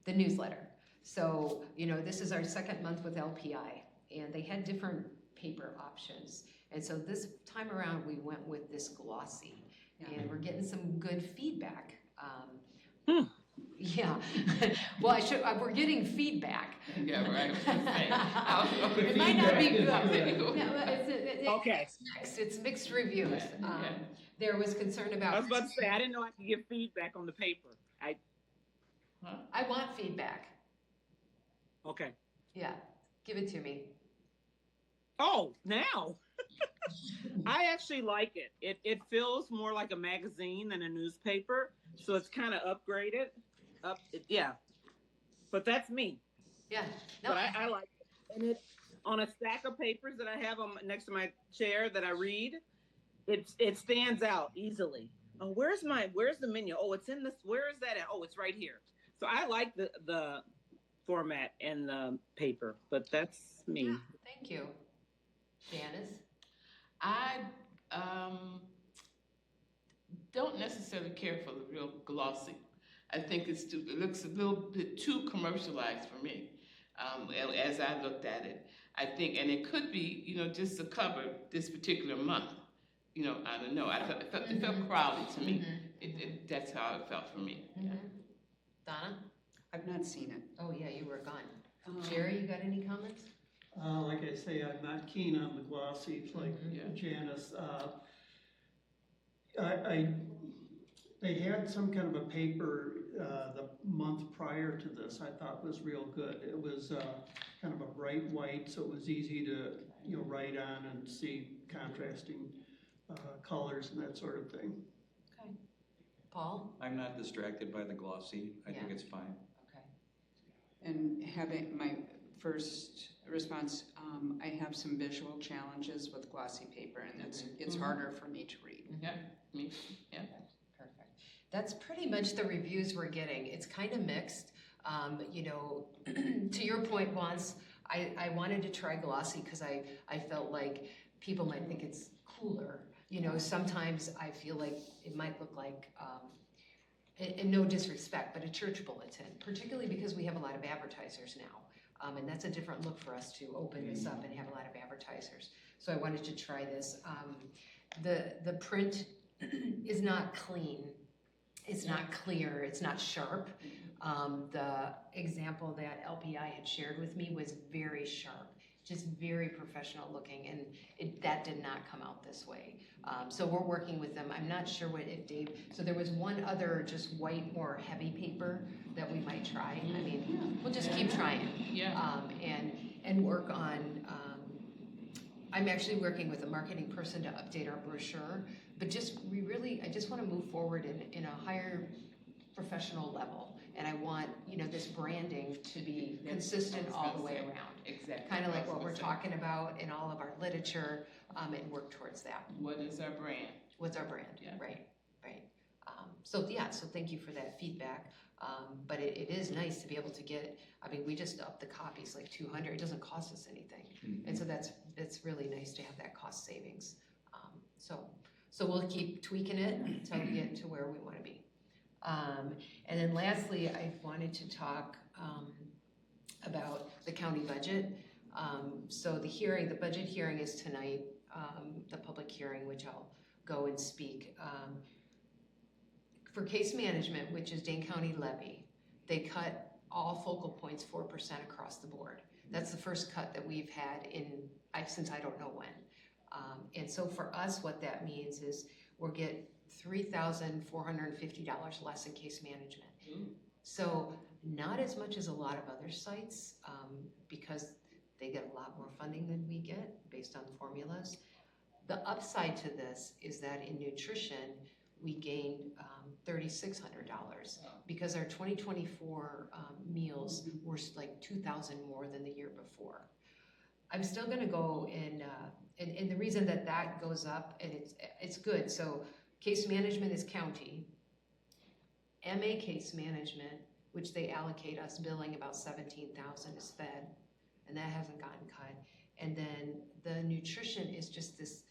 The newsletter. So, this is our second month with LPI, and they had different paper options. And so this time around, we went with this glossy, and we're getting some good feedback. Yeah, well, we're getting feedback. Yeah, right. It might not be good. No, Okay. It's mixed reviews. There was concern about. I was about to say, I didn't know I could give feedback on the paper. I want feedback. Okay. Yeah, give it to me. Oh, now. I actually like it. It feels more like a magazine than a newspaper, so it's kind of upgraded. Yeah. But that's me. Yeah. No, But I like it. And it on a stack of papers that I have next to my chair that I read, it stands out easily. Oh, where's the menu? Oh, it's in this. Where is that at? Oh, it's right here. So I like the format and the paper, but that's me. Yeah, thank you. Janice? I don't necessarily care for the real glossy. I think it looks a little bit too commercialized for me. As I looked at it, I think, and it could be, just to cover this particular month. I don't know. It felt crowded to me. That's how it felt for me. Yeah. Donna? I've not seen it. Oh yeah, you were gone. Jerry, you got any comments? Like I say, I'm not keen on the glossies like Janice. They had some kind of a paper the month prior to this I thought was real good. It was kind of a bright white, so it was easy to write on and see contrasting colors and that sort of thing. Okay. Paul? I'm not distracted by the glossy. I think it's fine. Okay. And having my first response, I have some visual challenges with glossy paper, and it's harder for me to read. Yeah, me. Yeah. Perfect. That's pretty much the reviews we're getting. It's kind of mixed. To your point, once I wanted to try glossy because I felt like people might think it's cooler. Sometimes I feel like it might look like, and no disrespect, but a church bulletin, particularly because we have a lot of advertisers now. And that's a different look for us to open this up and have a lot of advertisers. So I wanted to try this. The print is not clean. It's not clear. It's not sharp. The example that LPI had shared with me was very sharp, just very professional looking, and that did not come out this way. So we're working with them. I'm not sure if Dave, so there was one other just white or heavy paper that we might try. I mean, we'll just keep trying. Yeah. And work on, I'm actually working with a marketing person to update our brochure, but I just want to move forward in a higher professional level. And I want, this branding to be consistent all the way around. Exactly. Kind of like what we're talking about in all of our literature, and work towards that. What is our brand? What's our brand? Yeah. Right. So thank you for that feedback. But it is nice to be able to get, we just upped the copies like 200. It doesn't cost us anything. And so that's really nice to have that cost savings. So we'll keep tweaking it until we get to where we want to be. And then lastly, I wanted to talk about the county budget. So the budget hearing is tonight, the public hearing, which I'll go and speak. For case management, which is Dane County levy, they cut all focal points 4% across the board. That's the first cut that we've had since I don't know when. And so for us, what that means is we'll get $3,450 less in case management. So not as much as a lot of other sites, because they get a lot more funding than we get based on formulas. The upside to this is that in nutrition, we gained $3,600 because our 2024 meals were like 2,000 more than the year before. I'm still going to go and the reason that goes up, and it's good. So case management is county. MA case management, which they allocate us billing about $17,000 is fed, and that hasn't gotten cut. And then the nutrition is just this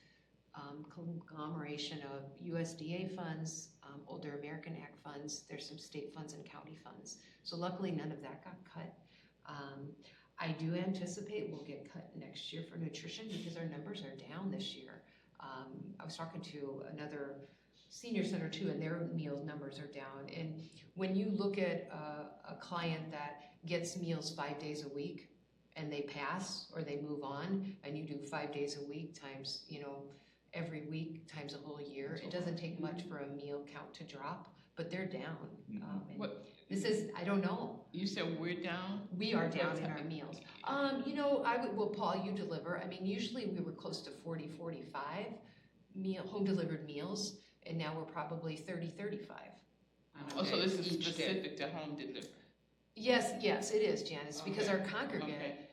conglomeration of USDA funds, Older American Act funds. There's some state funds and county funds. So luckily none of that got cut. I do anticipate we'll get cut next year for nutrition because our numbers are down this year. I was talking to another senior center too, and their meal numbers are down. And when you look at a client that gets meals 5 days a week and they pass or they move on, and you do 5 days a week times, every week times a whole year, it doesn't take much for a meal count to drop, but they're down. And this is, I don't know. You said we're down? We are down in our meals. Paul, you deliver. I mean, usually we were close to 40, 45 home delivered meals, and now we're probably 30, 35. Oh, so this is specific to home delivery? Yes, it is, Janice, because our congregate,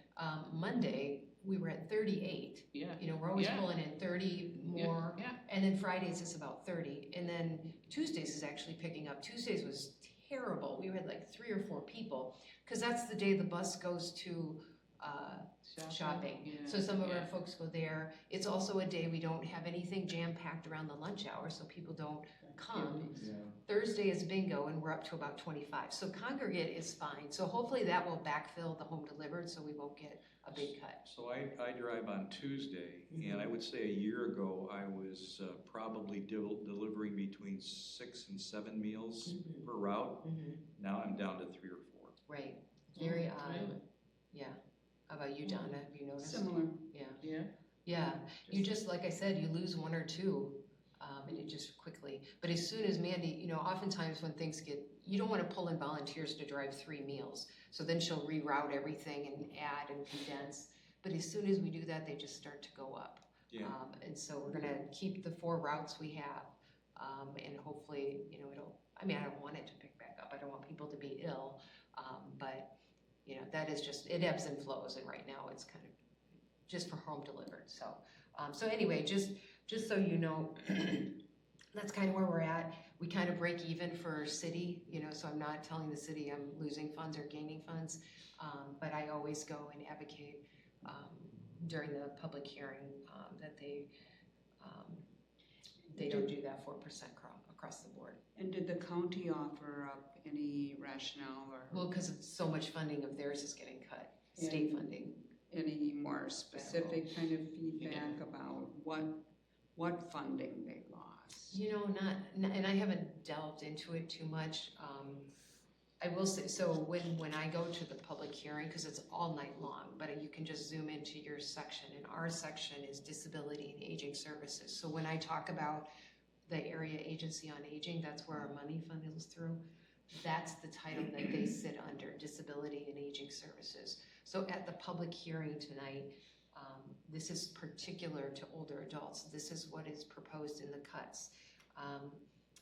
Monday, we were at 38. Yeah. We're always pulling in 30 more. Yeah. And then Fridays is about 30. And then Tuesdays is actually picking up. Tuesdays was terrible. We had like 3 or 4 people because that's the day the bus goes to shopping. Yeah. So some of our folks go there. It's also a day we don't have anything jam-packed around the lunch hour, so people don't come. Yeah. Thursday is bingo, and we're up to about 25. So congregate is fine. So hopefully that will backfill the home delivered so we won't get a big cut. So I drive on Tuesday, and I would say a year ago, I was probably delivering between 6 and 7 meals per route. Now I'm down to 3 or 4. Right. Very odd. Really? Yeah. How about you, Donna? Have you noticed? Similar. Yeah. Yeah. You just, like I said, you lose 1 or 2, and it just quickly. But as soon as Mandy, oftentimes when things you don't want to pull in volunteers to drive 3 meals. So then she'll reroute everything and add and condense. But as soon as we do that, they just start to go up. Yeah. And so we're going to keep the 4 routes we have. And hopefully, I don't want it to pick back up. I don't want people to be ill. But, that is just, it ebbs and flows. And right now it's kind of just for home delivered. So anyway, just so you know, that's kind of where we're at. We kind of break even for city, so I'm not telling the city I'm losing funds or gaining funds, but I always go and advocate during the public hearing that they don't do that 4% across the board. And did the county offer up any rationale or? Well, because so much funding of theirs is getting cut, state funding. Any more specific kind of feedback about what funding they lost? Not, and I haven't delved into it too much. I will say, so when I go to the public hearing, because it's all night long, but you can just zoom into your section, and our section is Disability and Aging Services. So when I talk about the Area Agency on Aging, that's where our money funnels through. That's the title that they sit under, Disability and Aging Services. So at the public hearing tonight, this is particular to older adults. This is what is proposed in the cuts.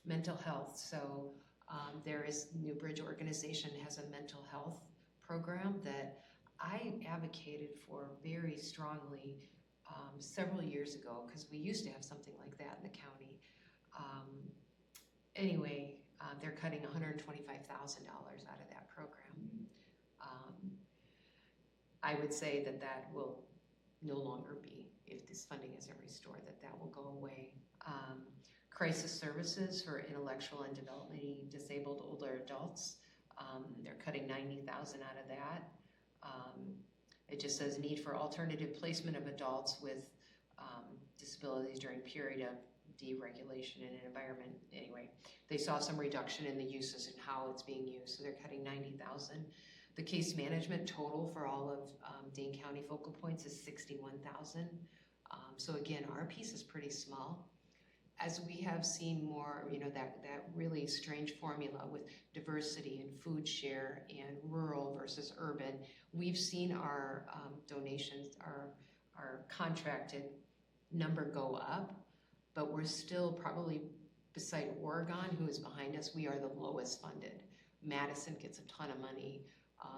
Mental health. So there is New Bridge organization has a mental health program that I advocated for very strongly several years ago because we used to have something like that in the county. Anyway, they're cutting $125,000 out of that program. I would say that will no longer be, if this funding isn't restored, that will go away. Crisis services for intellectual and developmentally disabled older adults, they're cutting $90,000 out of that. It just says need for alternative placement of adults with disabilities during period of deregulation in an environment. Anyway, they saw some reduction in the uses and how it's being used, so they're cutting $90,000. The case management total for all of Dane County focal points is $61,000. So again, our piece is pretty small. As we have seen more, that really strange formula with diversity and food share and rural versus urban, we've seen our donations, our contracted number go up, but we're still probably, beside Oregon, who is behind us, we are the lowest funded. Madison gets a ton of money.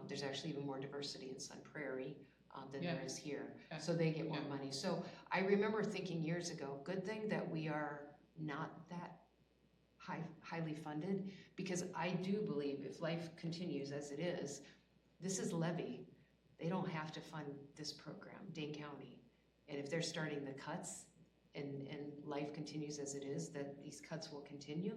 There's actually even more diversity in Sun Prairie than there is here. So they get more money. So I remember thinking years ago, good thing that we are not that highly funded, because I do believe if life continues as it is, this is levy. They don't have to fund this program, Dane County. And if they're starting the cuts and life continues as it is, that these cuts will continue,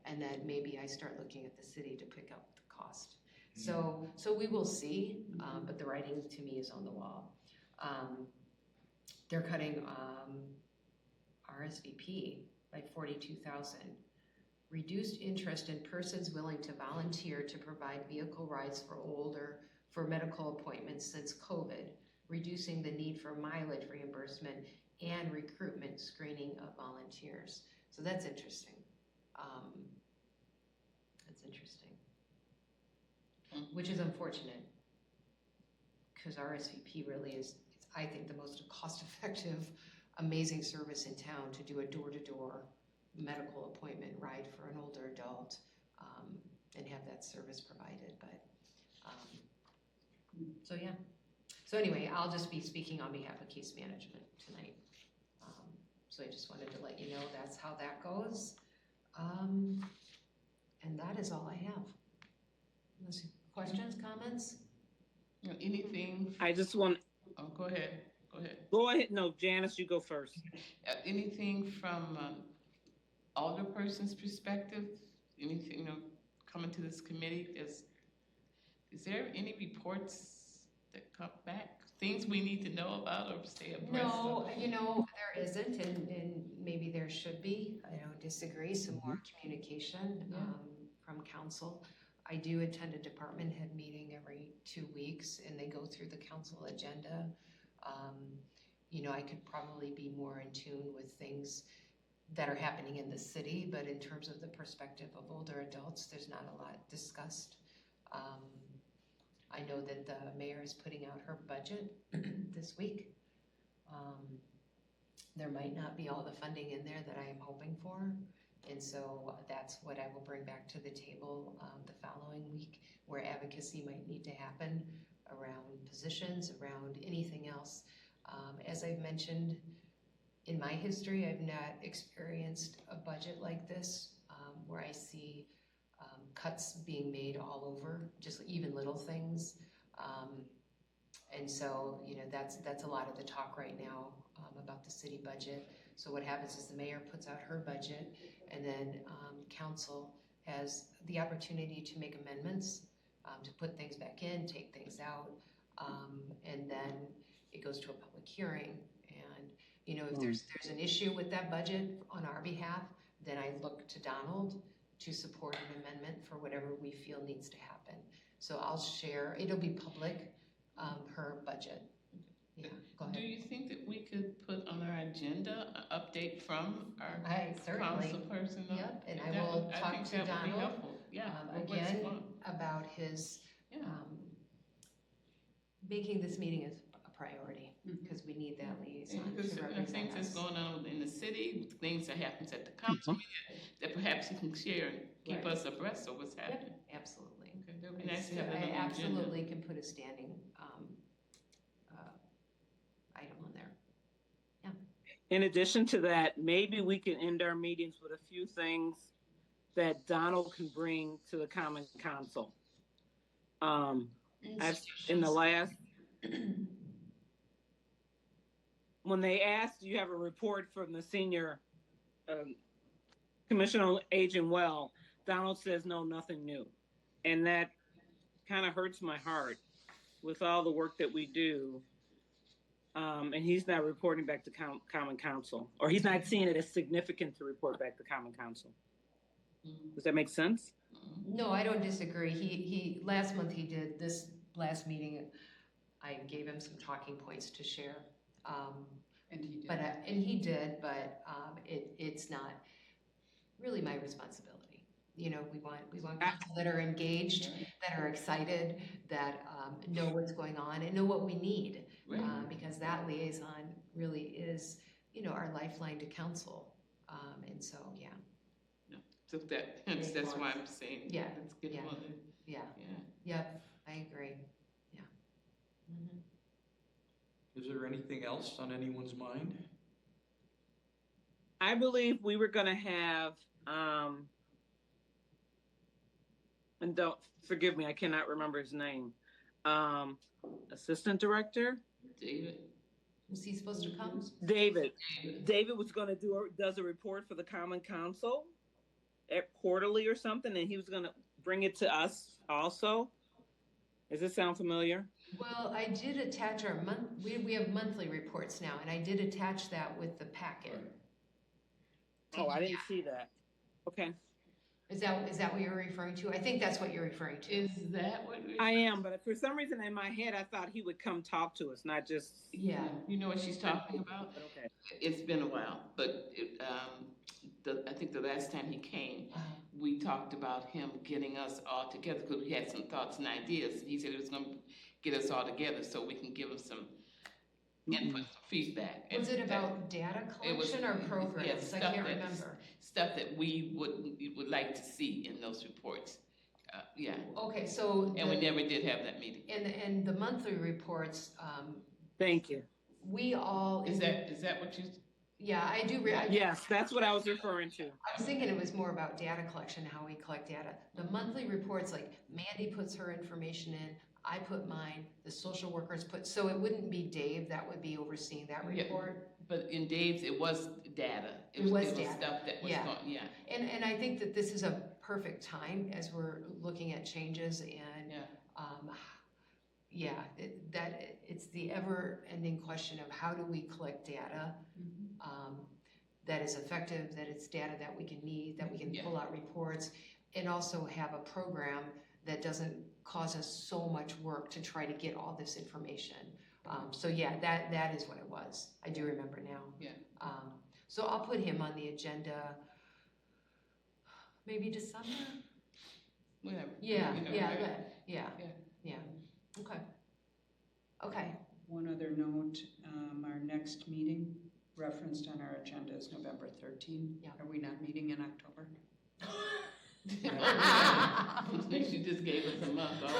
and that maybe I start looking at the city to pick up the cost. So we will see, but the writing to me is on the wall. They're cutting RSVP by 42,000. Reduced interest in persons willing to volunteer to provide vehicle rides for medical appointments since COVID, reducing the need for mileage reimbursement and recruitment screening of volunteers. So that's interesting. Which is unfortunate, because RSVP really is, I think, the most cost-effective, amazing service in town to do a door-to-door medical appointment ride for an older adult, and have that service provided. But so yeah. So anyway, I'll just be speaking on behalf of case management tonight. So I just wanted to let you know that's how that goes. And that is all I have. Unless questions, comments? Anything? I just want. Oh, go ahead. Go ahead. No, Janice, you go first. Anything from alderperson's perspective? Anything, coming to this committee? Is there any reports that come back? Things we need to know about or stay abreast No, of? there isn't, and maybe there should be. I don't disagree. Some more communication from council. I do attend a department head meeting every 2 weeks, and they go through the council agenda. I could probably be more in tune with things that are happening in the city, but in terms of the perspective of older adults, there's not a lot discussed. I know that the mayor is putting out her budget this week. There might not be all the funding in there that I am hoping for. And so that's what I will bring back to the table the following week, where advocacy might need to happen around positions, around anything else. As I've mentioned, in my history, I've not experienced a budget like this, where I see cuts being made all over, just even little things. And so, that's a lot of the talk right now about the city budget. So what happens is the mayor puts out her budget, and then council has the opportunity to make amendments, to put things back in, take things out, and then it goes to a public hearing. And if there's an issue with that budget on our behalf, then I look to Donald to support an amendment for whatever we feel needs to happen. So I'll share, it'll be public, her budget. Yeah, go ahead. Do you think that we could put on our agenda an update from our certainly. council person? Yep, and I will talk to Donald again about his making this meeting as a priority, because we need that liaison to represent things us. that's going on in the city, things that happens at the council meeting, that perhaps you can share and keep us abreast of what's happening. Yep, absolutely. Okay, that would be nice to have that on I the absolutely agenda. can put a standing item on there. Yeah. In addition to that, maybe we can end our meetings with a few things that Donald can bring to the Common Council. In the last, when they asked, do you have a report from the senior Commission on Aging Well, Donald says, no, nothing new. And that kind of hurts my heart with all the work that we do. And he's not reporting back to Common Council, or he's not seeing it as significant to report back to Common Council. Does that make sense? No, I don't disagree. He last month he did. This last meeting, I gave him some talking points to share. And he did. But it's not really my responsibility. We want people that are engaged, that are excited, that know what's going on and know what we need, because that liaison really is, our lifeline to council. And so, yeah. So that's why I'm saying. Yeah. That's good. Yeah. Yep. I agree. Yeah. Is there anything else on anyone's mind? I believe we were going to have, and don't forgive me, I cannot remember his name. Assistant director? David. Was he supposed to come? David was going to does a report for the Common Council quarterly or something, and he was going to bring it to us also. Does this sound familiar? Well, I did attach our we have monthly reports now, and I did attach that with the packet. Oh, I didn't see that. Okay. Is that what you're referring to? I think that's what you're referring to. Is that what? I am, but for some reason in my head, I thought he would come talk to us, not just. Yeah. You know what she's talking about? Okay. It's been a while, but I think the last time he came, we talked about him getting us all together because we had some thoughts and ideas. He said he was going to get us all together so we can give him some input, some feedback. Was it about data collection or programs? Yes, I can't remember. Stuff that we would like to see in those reports. Yeah. Okay, so. And we never did have that meeting. And the monthly reports. Thank you. We all. Is that what you? Yeah, I do. Yes, that's what I was referring to. I was thinking it was more about data collection, how we collect data. The monthly reports, like Mandy puts her information in, I put mine, the social workers put, so it wouldn't be Dave that would be overseeing that report. Yeah, but in Dave's, it was data. It was data. Stuff that was going, yeah. And I think that this is a perfect time as we're looking at changes and it's the ever-ending question of how do we collect data that is effective, that it's data that we can need, that we can pull out reports, and also have a program that doesn't cause us so much work to try to get all this information. So yeah, that is what it was. I do remember now. Yeah. So I'll put him on the agenda, maybe December? Whatever. Yeah, You know, yeah. Okay. One other note, our next meeting referenced on our agenda is November 13. Yeah. Are we not meeting in October? She just gave us a month over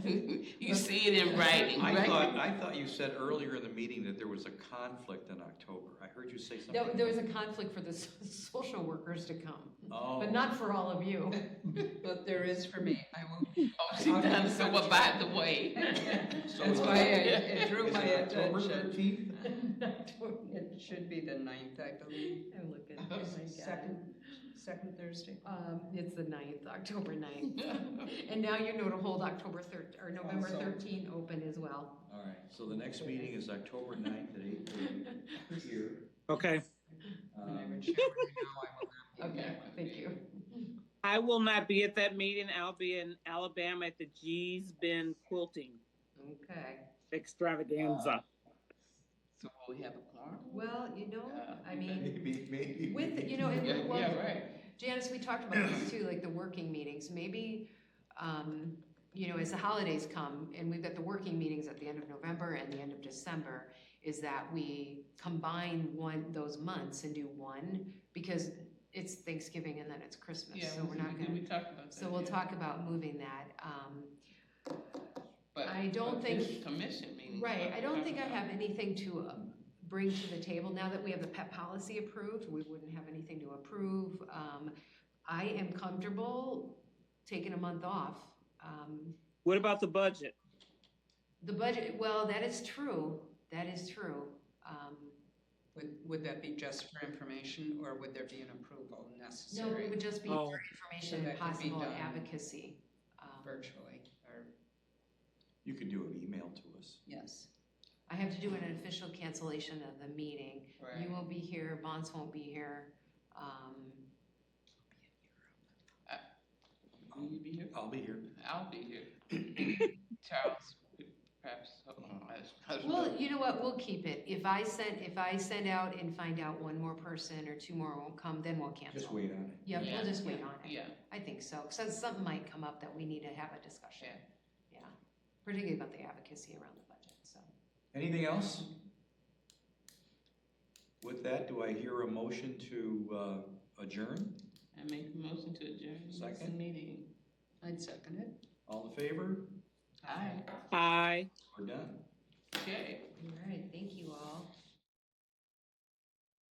again. You see it in writing, right? I thought you said earlier in the meeting that there was a conflict in October. I heard you say something. There was a conflict for the social workers to come, Oh. but not for all of you. But there is for me. I will. Oh, she done so well, by the way. So That's why it drew is my it October attention. 13th? It should be the 9th, I believe. I'm looking. Oh my God. Second Thursday. It's the 9th, October 9th. And now you know to hold October 13th or November 13th open as well. All right, so the next meeting is October 9th at 8:30 here. Okay. Okay, thank you. I will not be at that meeting. I'll be in Alabama at the G's Bend Quilting Okay. Extravaganza. So will we have a quorum? Well, I mean, Maybe. with, and Yeah, right. Janice, we talked about this too, like the working meetings, maybe, as the holidays come and we've got the working meetings at the end of November and the end of December, is that we combine those months and do one, because it's Thanksgiving and then it's Christmas, Yeah, so we're not gonna. we talked about that. So we'll talk about moving that. But I don't think. this commission meeting. Right, I don't think I have anything to bring to the table. Now that we have the PEP policy approved, we wouldn't have anything to approve. I am comfortable taking a month off. What about the budget? The budget, well, that is true. That is true. Would that be just for information, or would there be an approval No, necessary? it would just be for information So and that could be possible done advocacy. virtually, or, You could do an email to us. yes. I have to do an official cancellation of the meeting. Right. You won't be here, Bonds won't be here. Will you be here? I'll be here. I'll be here. Charles, perhaps. Well, you know what, we'll keep it. If I send out and find out one more person or two more won't come, then we'll cancel. Just wait on it. Yep, we'll just wait on it. Yeah. I think so, because something might come up that we need to have a discussion. Yeah, particularly about the advocacy around the budget, so. Anything else? With that, do I hear a motion to adjourn? I make a motion to adjourn this Second. meeting. I'd second it. All in favor? Aye. Aye. We're done. Okay.